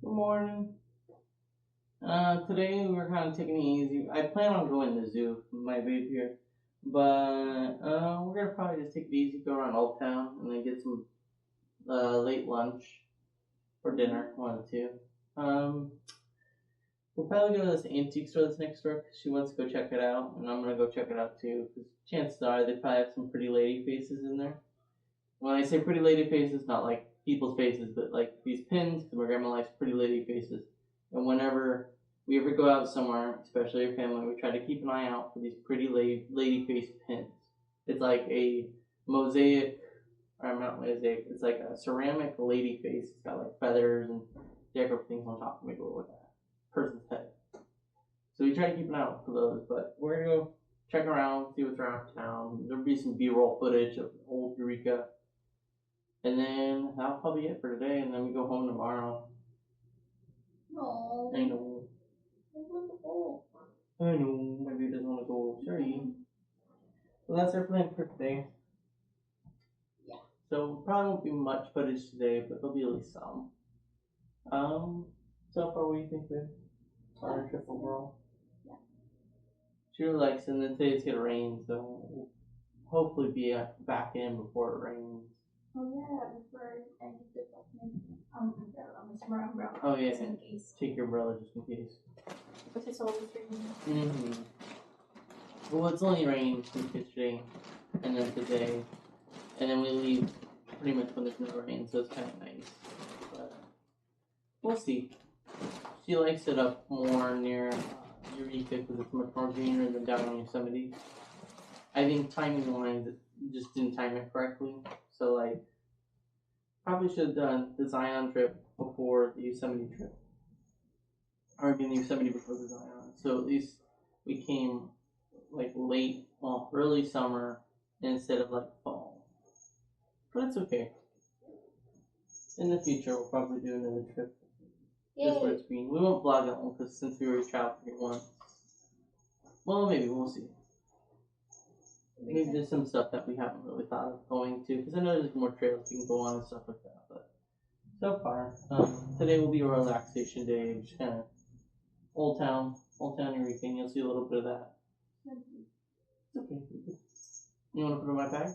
Good morning. Today we're kind of taking it easy. I plan on going to the zoo with my babe here, but we're gonna probably just take it easy, go around Old Town, and then get some late lunch or dinner, one of the two. We'll probably go to this antique store that's next door because she wants to go check it out, and I'm gonna go check it out too. Because chances are they probably have some pretty lady faces in there. When I say pretty lady faces, not like people's faces, but like these pins, because my grandma likes pretty lady faces. And whenever we ever go out somewhere, especially your family, we try to keep an eye out for these pretty lady face pins. It's like a mosaic, or not mosaic, it's like a ceramic lady face. It's got like feathers and decorative things on top to make it look like a person's head. So we try to keep an eye out for those, but we're going to go check around, see what's around town. There'll be some B-roll footage of old Eureka. And then that'll probably be it for today, and then we go home tomorrow. No. I know. I know. Maybe he doesn't want to go. Sorry. Well, that's our plan for today. Yeah. So probably won't be much footage today, but there'll be at least some. So far, what do you think, babe? On our trip overall? Yeah. She really likes it, and then today it's gonna rain, so we'll hopefully be back in before it rains. Oh yeah, before I need to put my umbrella. Oh yeah, Just in case. take your umbrella just in case. But it's always raining. Mm-hmm. Well, it's only rained yesterday, and then today, and then we leave pretty much when there's no rain, so it's kind of nice. But we'll see. She likes it up more near Eureka because it's much more greener than down on Yosemite. I think timing wise, it just didn't time it correctly. So like, probably should have done the Zion trip before the Yosemite trip. Or again, the Yosemite before the Zion. So at least we came like early summer instead of like fall. But it's okay. In the future, we'll probably do another trip. Just where it's green. We won't vlog that one because since we already traveled here once. Well, maybe we'll see. Maybe there's some stuff that we haven't really thought of going to, because I know there's more trails we can go on and stuff like that. But so far, today will be a relaxation day, just kind of Old Town Eureka. You'll see a little bit of that. It's okay. You want to put it in my bag?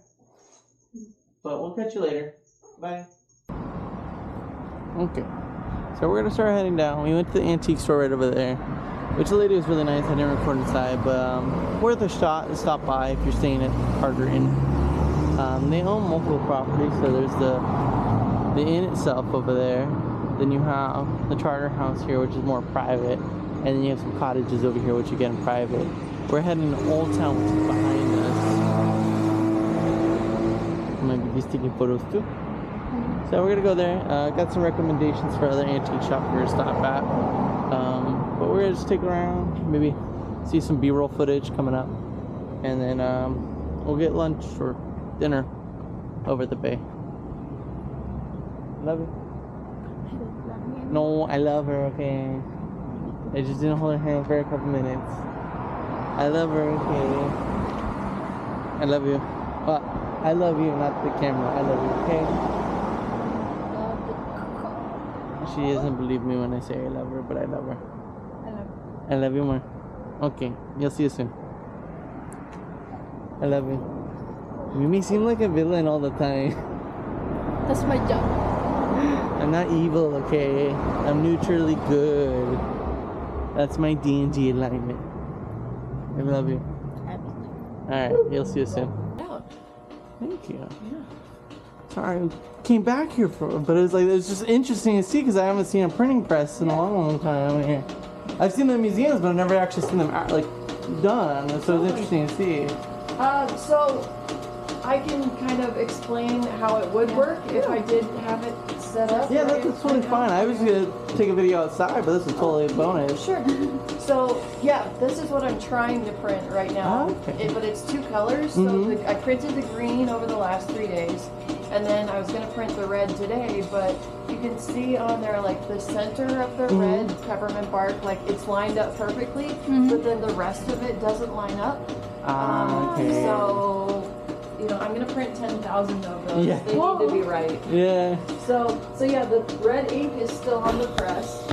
But we'll catch you later. Bye. Okay, so we're gonna start heading down. We went to the antique store right over there, which the lady was really nice. I didn't record inside, but worth a shot to stop by if you're staying at Carter Inn. They own multiple properties, so there's the inn itself over there. Then you have the Charter House here, which is more private, and then you have some cottages over here, which again private. We're heading to Old Town, which is behind us. Maybe he's taking photos too. So we're gonna go there. Got some recommendations for other antique shops we're gonna stop at. But we're gonna just take around, maybe see some B-roll footage coming up, and then we'll get lunch or dinner over at the bay. Love you. No, I love her. Okay, I just didn't hold her hand for a couple minutes. I love her. Okay, I love you. Well, I love you, not the camera. I love you. Okay. She doesn't believe me when I say I love her, but I love her. I love you more. Okay, you'll see you soon. I love you. You may seem like a villain all the time. That's my job. I'm not evil, okay? I'm neutrally good. That's my D&D alignment. I love you. Alright, you'll see you soon. Thank you. Sorry, I came back here but it was just interesting to see because I haven't seen a printing press in a long time here. I've seen them in museums, but I've never actually seen them like done. So it's interesting to see. So I can kind of explain how it would work if I did have it set up. Yeah, that's totally fine. I was gonna take a video outside, but this is totally a bonus. Sure. So yeah, this is what I'm trying to print right now. Okay. But it's two colors. So I printed the green over the last 3 days, and then I was gonna print the red today. But you can see on there like the center of the red peppermint bark, like it's lined up perfectly, but then the rest of it doesn't line up. Okay. So you know, I'm gonna print 10,000 of those. Yeah. They need to be right. Yeah. So yeah, the red ink is still on the press,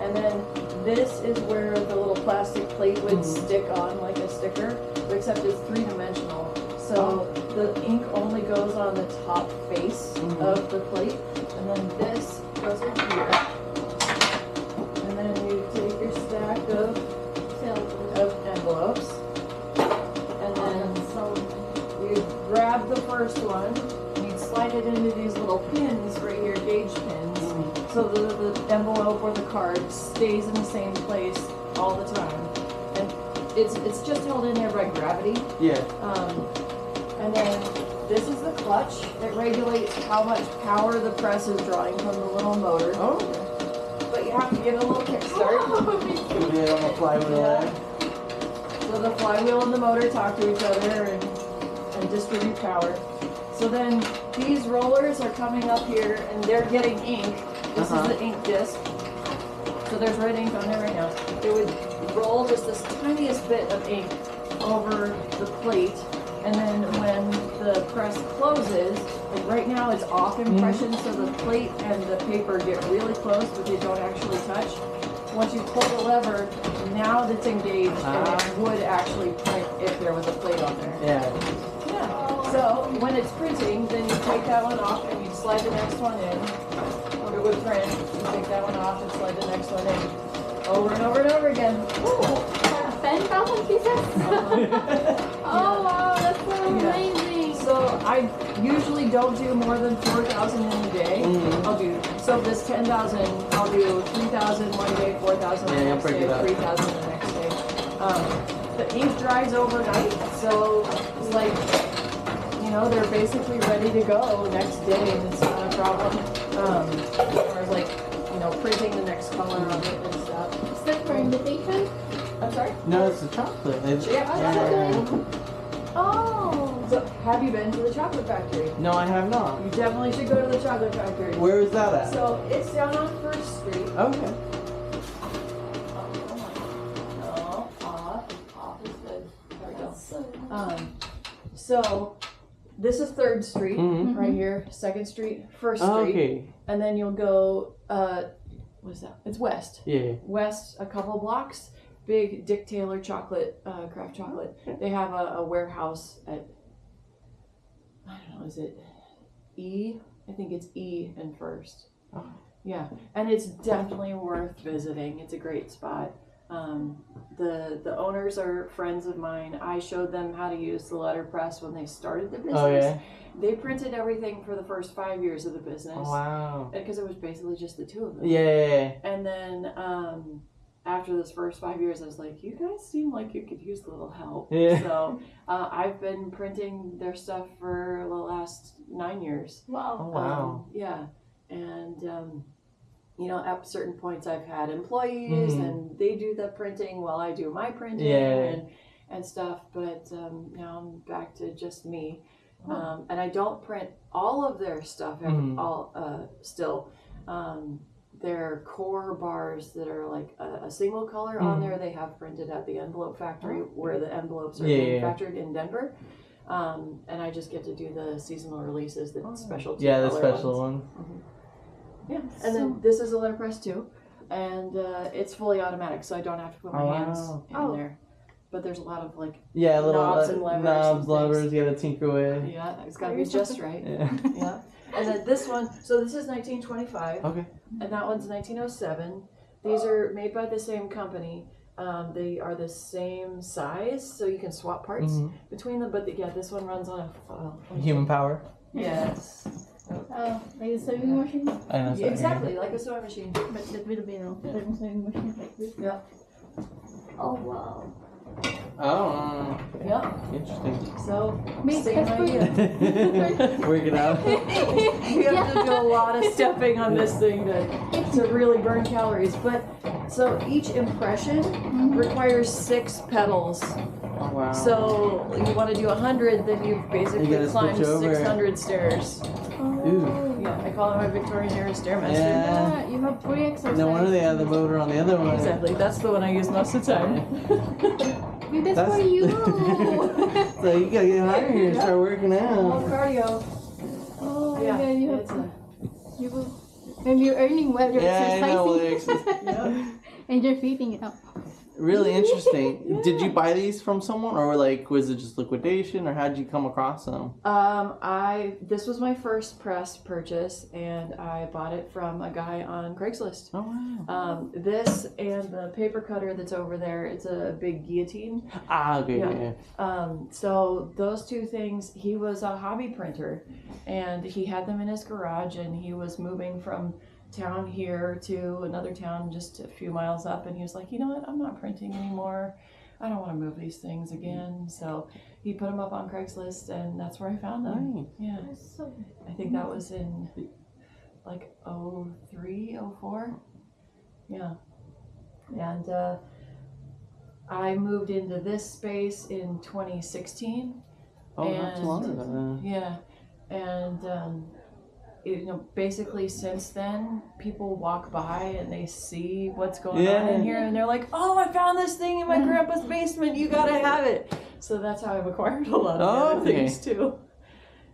and then this is where the little plastic plate would stick on like a sticker, except it's 3-dimensional. So the ink only goes on the top face of the plate, and then this goes in here, and then you take your stack of envelopes, and then you grab the first one, and you slide it into these little pins right here, gauge pins, so the envelope or the card stays in the same place all the time. And it's just held in there by gravity. Yeah. And then this is the clutch. It regulates how much power the press is drawing from the little motor. Oh. But you have to give it a little kickstart. Yeah, on the flywheel there. So the flywheel and the motor talk to each other and distribute power. So then these rollers are coming up here and they're getting ink. This is the ink disc. So there's red ink on there right now. It would roll just this tiniest bit of ink over the plate. And then when the press closes, like right now it's off impression, so the plate and the paper get really close, but they don't actually touch. Once you pull the lever, now it's engaged, and it would actually print if there was a plate on there. Yeah. Yeah. So when it's printing, then you take that one off and you slide the next one in. It would print. You take that one off and slide the next one in. Over and over and over again. Ooh, 10,000 pieces? Oh wow, that's so amazing. So I usually don't do more than 4,000 in a day. I'll do, so this 10,000, I'll do 3,000 one day, 4,000 the next day, 3,000 the next day. The ink dries overnight, so like, you know, they're basically ready to go next day, and it's not a problem. As far as like, you know, printing the next color of it and stuff. Is that for invitation? I'm sorry? No, it's the chocolate. Yeah. Oh. So, have you been to the chocolate factory? No, I have not. You definitely should go to the chocolate factory. Where is that at? So, it's down on 1st Street. Okay. No, off is good. There we go. So So, this is 3rd Street, right here. 2nd Street, 1st Street. Okay. And then you'll go, what is that? It's west. Yeah. West, a couple blocks. Big Dick Taylor chocolate, craft chocolate. They have a warehouse at, I don't know, is it E? I think it's E and 1st. Oh. Yeah, and it's definitely worth visiting. It's a great spot. The owners are friends of mine. I showed them how to use the letterpress when they started the business. Oh, yeah? They printed everything for the first 5 years of the business. Oh, wow. Because it was basically just the two of them. Yeah. And then after those first 5 years, I was like, you guys seem like you could use a little help. Yeah. So I've been printing their stuff for the last 9 years. wow. Oh, wow. Yeah. And, you know, at certain points I've had employees and they do the printing while I do my printing and stuff. But now I'm back to just me. And I don't print all of their stuff still. Their core bars that are like a single color on there, they have printed at the envelope factory where the envelopes are manufactured in Denver. And I just get to do the seasonal releases, the specialty Yeah, the color special ones. ones. Yeah, and then this is a letterpress too, and it's fully automatic, so I don't have to put my hands in there. But there's a lot of like little knobs and levers. and levers, you gotta tinker with. Yeah, it's gotta be just right. Yeah. Yeah. And then this one, so this is 1925, Okay. and that one's 1907. These are made by the same company. They are the same size, so you can swap parts between them. But yeah, this one runs on a Human power. Yes. Oh, like a sewing machine? I know. Yeah, exactly, like a sewing machine. But the little bit of sewing machine like this. Yeah. Oh wow. Oh. Yeah. Interesting. So, Make same that's pretty- idea. Work it out. You have to do a lot of stepping on this thing to really burn calories. But so each impression requires 6 pedals. Oh, wow. So you want to do 100, then you've basically gotta climbed switch over. 600 stairs. Ooh. Yeah, I call it my Victorian era Stairmaster. Yeah. Yeah, you have free exercise. No wonder they have the motor on the other one. Exactly, that's the one I use most of the time. Maybe that's That's- for you. So you gotta get higher here and start working More out. cardio. Oh Yeah, yeah, you it's have. You will. When you're earning well, you're Yeah, I know. exercising. And you're feeding it up. Really interesting. Did you buy these from someone, or like was it just liquidation, or how did you come across them? This was my first press purchase, and I bought it from a guy on Craigslist. Oh wow. This and the paper cutter that's over there, it's a big guillotine. Ah, okay, Yeah. yeah. So those two things, he was a hobby printer, and he had them in his garage, and he was moving from town here to another town just a few miles up, and he was like, you know what, I'm not printing anymore. I don't want to move these things again. So he put them up on Craigslist, and that's where I found them. Nice. Yeah. That's so. I think that was in like 03, 04. Yeah. And I moved into this space in 2016. Oh, not too long ago. Yeah. And basically since then, people walk by and they see what's going on in here, and they're like, "Oh, I found this thing in my grandpa's basement. You gotta have it." So that's how I've acquired a lot of the other things too.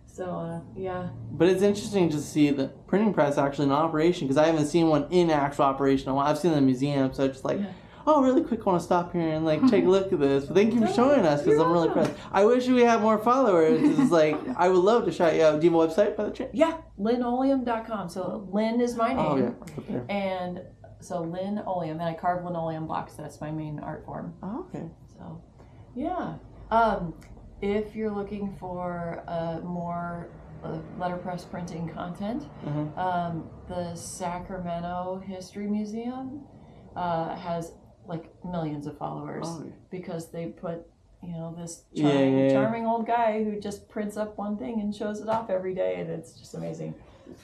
So yeah. But it's interesting to see the printing press actually in operation, because I haven't seen one in actual operation in a while. I've seen it in the museum, so it's just like, Yeah. oh, really quick, want to stop here and like take a look at this. But thank you for showing us, because You're I'm really welcome. impressed. I wish we had more followers. 'Cause it's like I would love to shout you out. Do you have a website by the chance? Yeah, linoleum.com. So Lynn is my name. Oh yeah, right up there. And so linoleum, and I carve linoleum blocks. That's my main art form. Oh, okay. So, yeah. If you're looking for more letterpress printing content, the Sacramento History Museum has like millions of followers Oh, yeah. because they put this Yeah. charming old guy who just prints up one thing and shows it off every day, and it's just amazing.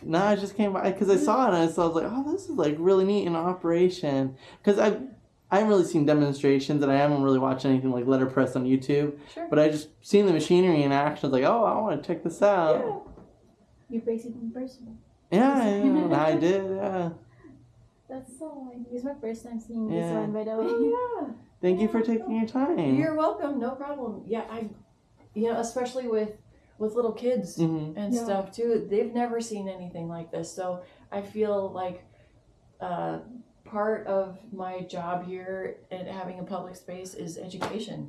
No, I just came by because I saw it and I was like, oh, this is like really neat in operation. Because I haven't really seen demonstrations, and I haven't really watched anything like letterpress on YouTube. Sure. But I just seen the machinery in action. I was like, oh, I want to check this out. Yeah. You face it in person. Yeah, I did. Yeah. That's so nice. This is my first time seeing this Yeah. one, by the way. Oh, yeah. Thank you for taking your time. You're welcome. No problem. Yeah, especially with little kids Mhm. and Yeah. stuff too. They've never seen anything like this, so I feel like part of my job here and having a public space is education.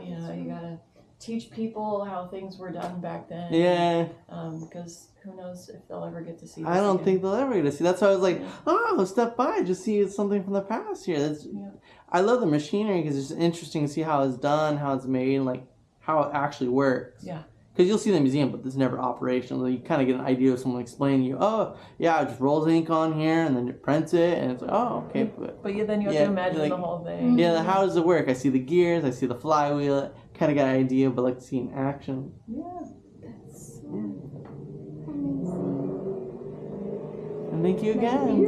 You gotta teach people how things were done back then. Yeah, Because who knows if they'll ever get to see this I don't again. think they'll ever get to see. That's why I was like, Yeah. oh, step by, just see something from the past here. Yeah. I love the machinery because it's interesting to see how it's done, how it's made, and like how it actually works. Yeah. Because you'll see the museum, but it's never operational. You kind of get an idea of someone explaining to you, oh, yeah, it just rolls ink on here and then it prints it, and it's like, oh, okay. But But then you have Yeah, to imagine like- the whole thing. yeah, how does it work? I see the gears, I see the flywheel, kind of got an idea, but like to see in action. Yeah. That's so Yeah. amazing. And thank you again.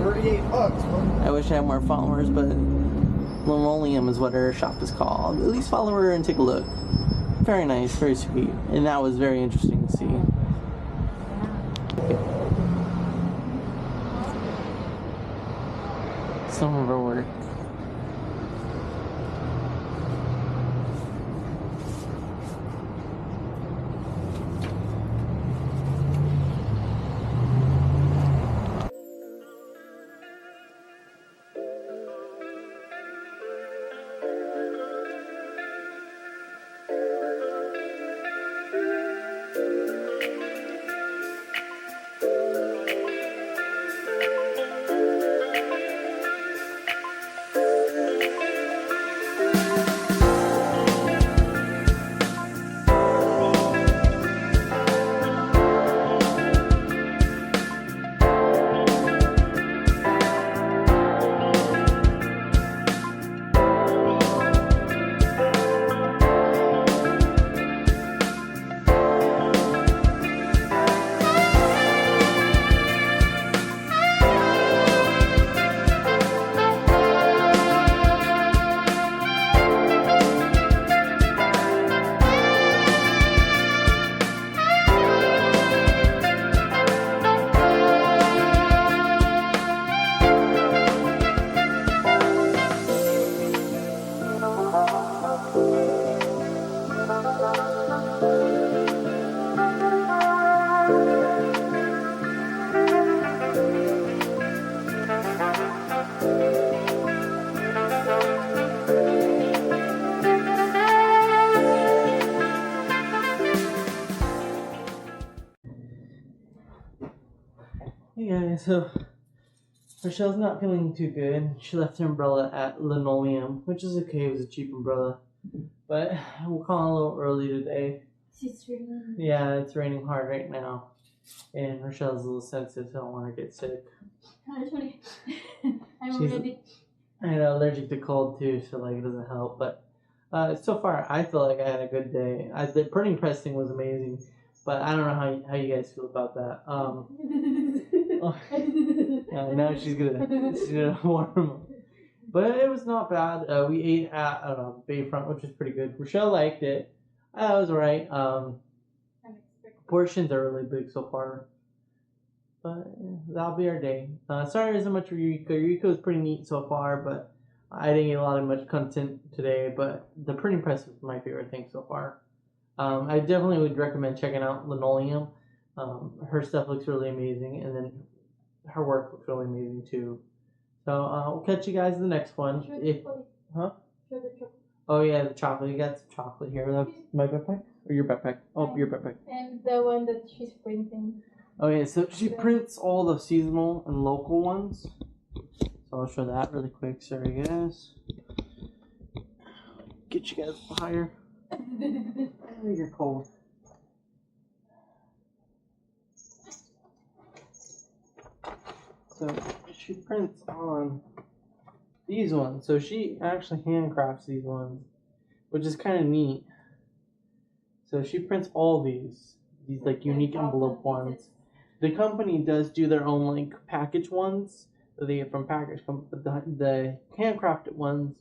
$38, man. I wish I had more followers, but Linoleum is what her shop is called. At least follow her and take a look. Very nice, very sweet. And that was very interesting to see. Some of her work. guys, so Rochelle's not feeling too good. She left her umbrella at Linoleum, which is okay. It was a cheap umbrella. But we'll call a little early today. It's raining. Yeah, it's raining hard right now. And Rochelle's a little sensitive, so I don't want her to get sick. Actually, I'm She's- already. I'm allergic to cold too, so like it doesn't help. But so far, I feel like I had a good day. The printing press thing was amazing, but I don't know how you guys feel about that. Yeah, now she's gonna warm up. But it was not bad. We ate at Bayfront, which was pretty good. Rochelle liked it. It was alright. Portions are really big so far. But that'll be our day. Sorry there isn't much for Eureka. Eureka was pretty neat so far, but I didn't get a lot of much content today. But the printing press was my favorite thing so far. I definitely would recommend checking out Linoleum. Her stuff looks really amazing, and then her work looks really amazing too. So we'll catch you guys in the next one. Huh? Oh yeah, the chocolate. You got some chocolate here. That's my backpack or your backpack? Oh, your backpack. And the one that she's printing. Oh yeah, so she prints all the seasonal and local ones. So I'll show that really quick. Sorry guys. Get you guys higher. Oh, you're cold. So she prints on these ones. So she actually handcrafts these ones, which is kind of neat. So she prints all these like unique envelope ones. The company does do their own like package ones that they get from package, but the handcrafted ones,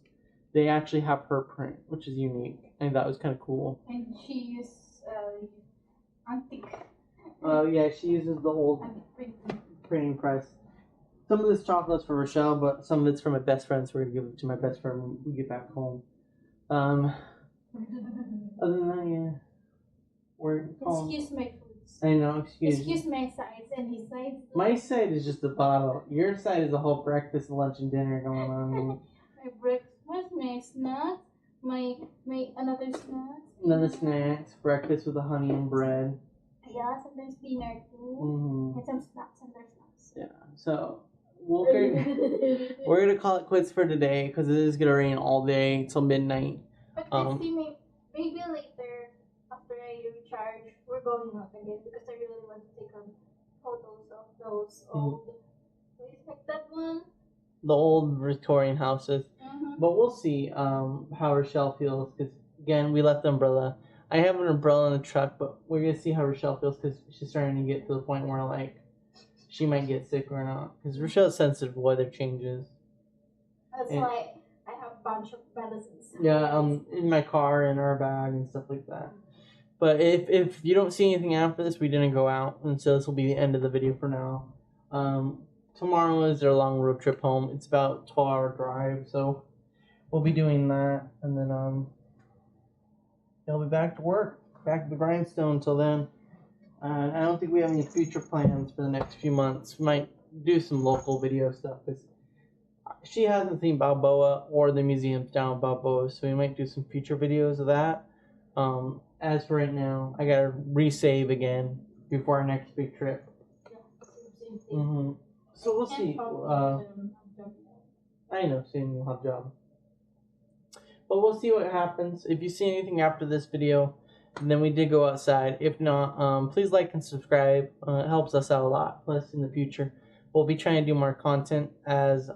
they actually have her print, which is unique. I think that was kind of cool. And she uses antique. Yeah, she uses the old printing press. Some of this chocolate's for Rochelle, but some of it's for my best friend, so we're gonna give it to my best friend when we get back home. Other than that, yeah. We're home. Excuse my foods. I know, excuse my sides and his sides. My side is just a bottle. Your side is a whole breakfast, lunch, and dinner going on. My breakfast, my snacks, my another snack. Another snacks, breakfast with the honey and bread. Yeah, sometimes dinner too. Mm-hmm. And some snacks and their snacks. Yeah, so we're gonna call it quits for today because it is gonna rain all day till midnight. But let's see, maybe later after I recharge, we're going out again because I really want to take photos of those old places like that one. The old Victorian houses. Mm-hmm. But we'll see how Rochelle feels because, again, we left the umbrella. I have an umbrella in the truck, but we're going to see how Rochelle feels because she's starting to get to the point where, like, she might get sick or not. Because Rochelle's sensitive to weather changes. That's why I have a bunch of medicines. Yeah, in my car, in our bag, and stuff like that. But if you don't see anything after this, we didn't go out, and so this will be the end of the video for now. Tomorrow is their long road trip home. It's about a 12-hour drive, so we'll be doing that, and then they'll be back to work, back to the grindstone until then. I don't think we have any future plans for the next few months. We might do some local video stuff because she hasn't seen Balboa or the museums down at Balboa, so we might do some future videos of that. As for right now, I gotta resave again before our next big trip. Mm-hmm. So we'll see. I know, same will have job. But we'll see what happens. If you see anything after this video, then we did go outside. If not, please like and subscribe. It helps us out a lot. Plus, in the future, we'll be trying to do more content as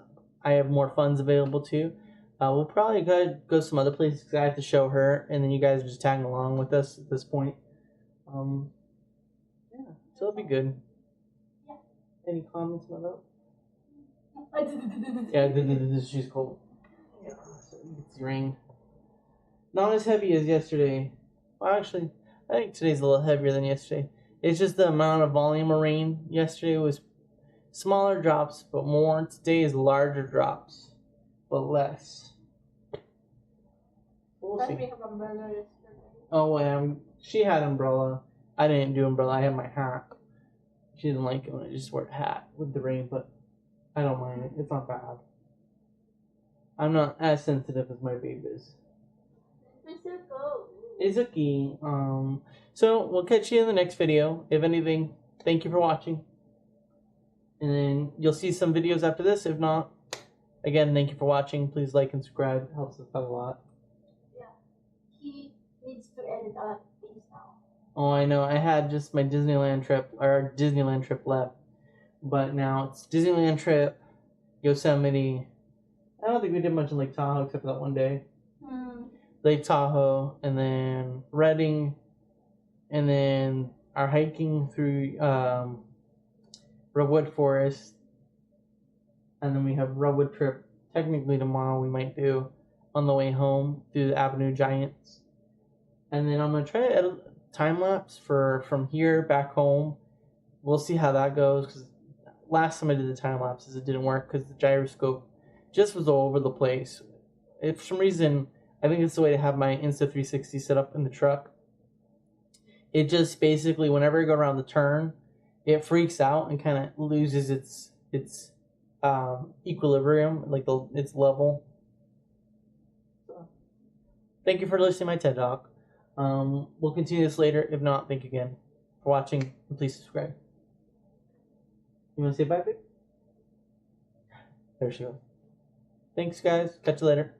I have more funds available too. We'll probably go some other places because I have to show her, and then you guys are just tagging along with us at this point. Yeah, so it'll be good. Any comments about that? Yeah, she's cold. Yeah, so it's rain. Not as heavy as yesterday. Well, actually, I think today's a little heavier than yesterday. It's just the amount of volume of rain. Yesterday was smaller drops, but more. Today is larger drops, but less. We'll see. Oh, yeah, she had umbrella. I didn't do umbrella. I had my hat. She didn't like it when I just wore a hat with the rain, but I don't mind it. It's not bad. I'm not as sensitive as my baby is. It's okay. So we'll catch you in the next video. If anything, thank you for watching. And then you'll see some videos after this. If not, again, thank you for watching. Please like and subscribe. It helps us out a lot. Yeah. He needs to edit a lot of things now. Oh, I know. I had just my Disneyland trip, or our Disneyland trip left. But now it's Disneyland trip, Yosemite. I don't think we did much in Lake Tahoe except for that one day. Lake Tahoe, and then Redding, and then our hiking through Redwood Forest. And then we have Redwood trip technically tomorrow we might do on the way home through the Avenue Giants. And then I'm going to try to edit time lapse for from here back home. We'll see how that goes, because last time I did the time lapses it didn't work because the gyroscope just was all over the place. If for some reason, I think it's the way to have my Insta360 set up in the truck. It just basically, whenever I go around the turn, it freaks out and kind of loses its equilibrium, like its level. So, thank you for listening to my TED Talk. We'll continue this later. If not, thank you again for watching, and please subscribe. You want to say bye, babe? There she goes. Thanks, guys. Catch you later.